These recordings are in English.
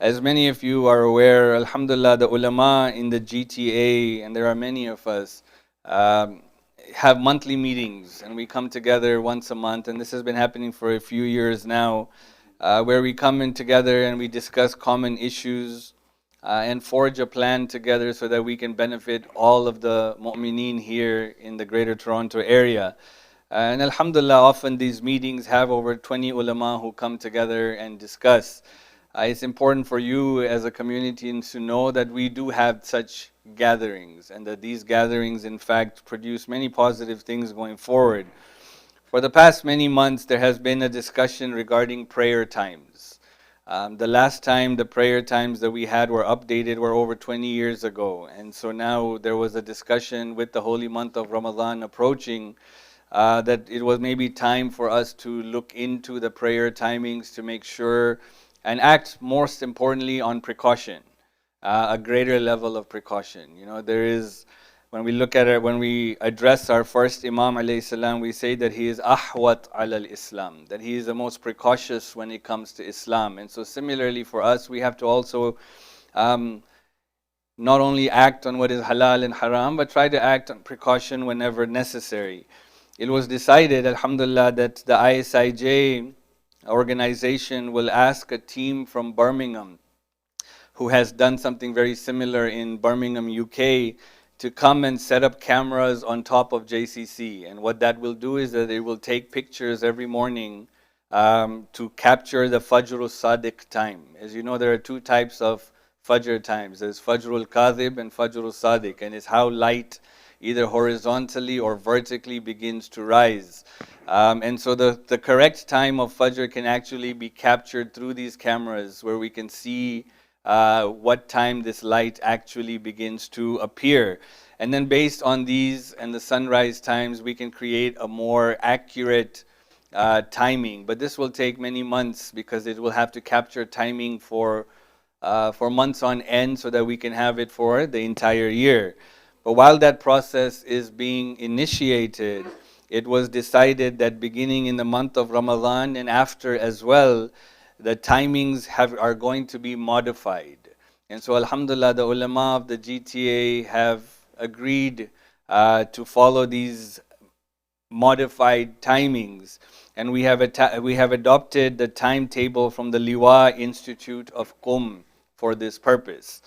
As many of you are aware, alhamdulillah, the ulama in the GTA, and there are many of us, um, have monthly meetings, and we come together once a month, and this has been happening for a few years now, where we come in together and we discuss common issues and forge a plan together so that we can benefit all of the mu'mineen here in the Greater Toronto area. And alhamdulillah, often these meetings have over 20 ulama who come together and discuss. It's important for you as a community to know that we do have such gatherings, and that these gatherings in fact produce many positive things going forward. For the past many months, there has been a discussion regarding prayer times. The last time the prayer times that we had were updated were over 20 years ago. And so now there was a discussion with the holy month of Ramadan approaching, that it was maybe time for us to look into the prayer timings to make sure and act most importantly on precaution, a greater level of precaution. You know, there is, when we look at it, when we address our first Imam alayhi salam, we say that he is ahwat al Islam, that he is the most precautious when it comes to Islam. And so similarly for us, we have to also not only act on what is halal and haram, but try to act on precaution whenever necessary. It was decided, alhamdulillah, that the ISIJ organization will ask a team from Birmingham who has done something very similar in Birmingham, UK, to come and set up cameras on top of JCC. And what that will do is that it will take pictures every morning to capture the Fajr al-Sadiq time. As you know, there are two types of Fajr times. There's Fajr al-Kadhib and Fajr al-Sadiq, and it's how light either horizontally or vertically begins to rise. And so the correct time of Fajr can actually be captured through these cameras, where we can see what time this light actually begins to appear. And then based on these and the sunrise times, we can create a more accurate timing. But this will take many months, because it will have to capture timing for months on end so that we can have it for the entire year. But while that process is being initiated, it was decided that beginning in the month of Ramadan and after as well, the timings are going to be modified. And so alhamdulillah, the ulama of the GTA have agreed to follow these modified timings. And we have adopted the timetable from the Liwa Institute of Qum for this purpose.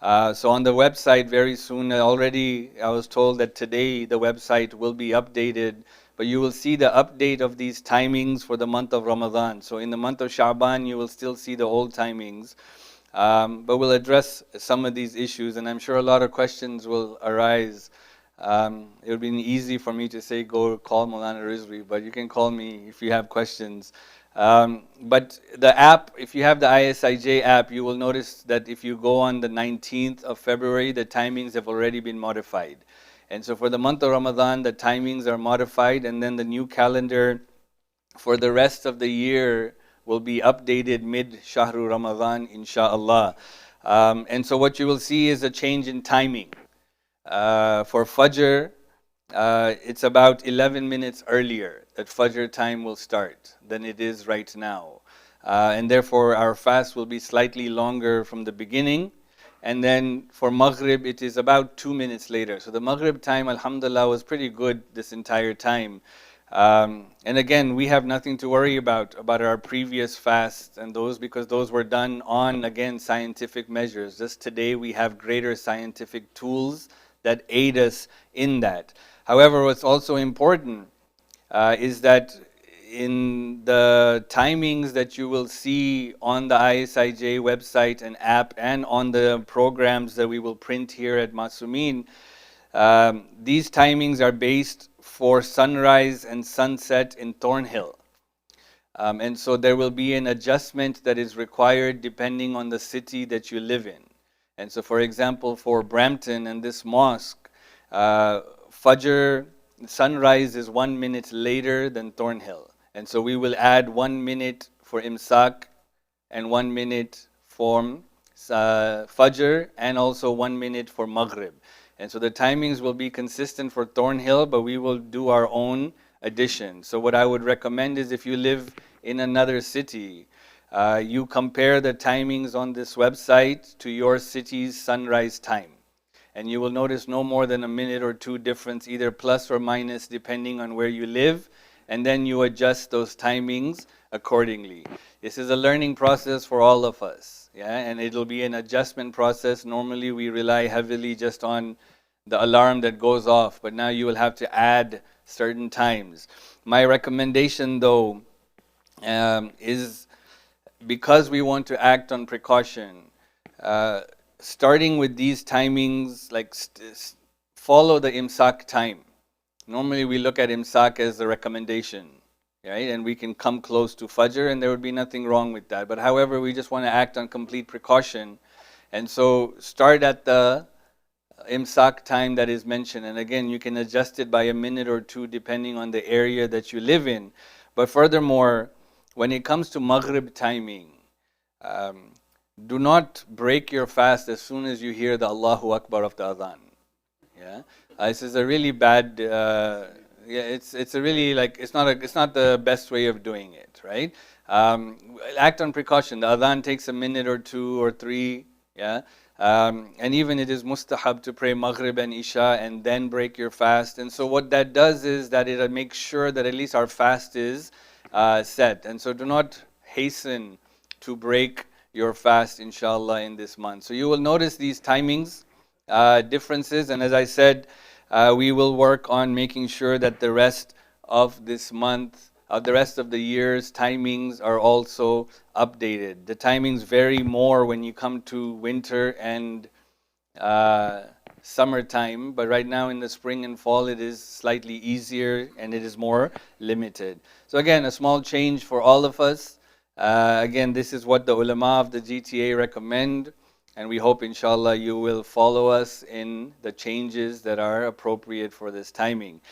So on the website very soon, already I was told that today the website will be updated, but you will see the update of these timings for the month of Ramadan. So in the month of Sha'ban, you will still see the old timings, but we'll address some of these issues, and I'm sure a lot of questions will arise. It would be easy for me to say, go call Maulana Rizvi, but you can call me if you have questions. But the app, if you have the ISIJ app, you will notice that if you go on the 19th of February, the timings have already been modified. And so for the month of Ramadan, the timings are modified, and then the new calendar for the rest of the year will be updated mid-Shahru Ramadan, inshaAllah. And so what you will see is a change in timing. For Fajr, it's about 11 minutes earlier that Fajr time will start than it is right now. And therefore our fast will be slightly longer from the beginning. And then for Maghrib, it is about 2 minutes later. So the Maghrib time, alhamdulillah, was pretty good this entire time. And again, we have nothing to worry about our previous fasts and those, because those were done on, again, scientific measures. Just today we have greater scientific tools that aid us in that. However, what's also important is that in the timings that you will see on the ISIJ website and app and on the programs that we will print here at Masumin, these timings are based for sunrise and sunset in Thornhill. And so there will be an adjustment that is required depending on the city that you live in. And so for example, for Brampton and this mosque, Fajr sunrise is 1 minute later than Thornhill. And so we will add 1 minute for Imsak and 1 minute for Fajr, and also 1 minute for Maghrib. And so the timings will be consistent for Thornhill, but we will do our own addition. So what I would recommend is, if you live in another city, You compare the timings on this website to your city's sunrise time. And you will notice no more than a minute or two difference, either plus or minus, depending on where you live. And then you adjust those timings accordingly. This is a learning process for all of us. Yeah, and it'll be an adjustment process. Normally we rely heavily just on the alarm that goes off, but now you will have to add certain times. My recommendation though is, because we want to act on precaution, starting with these timings, like follow the imsak time. Normally we look at imsak as a recommendation, right? And we can come close to Fajr and there would be nothing wrong with that. But however, we just want to act on complete precaution. And so start at the imsak time that is mentioned. And again, you can adjust it by a minute or two depending on the area that you live in. But furthermore, when it comes to Maghrib timing, do not break your fast as soon as you hear the Allahu Akbar of the Adhan. Yeah, this is a really bad. It's a really, like, it's not the best way of doing it, right? Act on precaution. The Adhan takes a minute or two or three. Yeah. And even it is mustahab to pray Maghrib and Isha and then break your fast. And so what that does is that it makes sure that at least our fast is set. And so do not hasten to break your fast, inshallah, in this month. So you will notice these timings differences. And as I said, we will work on making sure that the rest of this month, the rest of the year's timings are also updated. The timings vary more when you come to winter and summertime, but right now in the spring and fall it is slightly easier and it is more limited. So again, a small change for all of us. Again, this is what the ulama of the GTA recommend, and we hope inshallah you will follow us in the changes that are appropriate for this timing.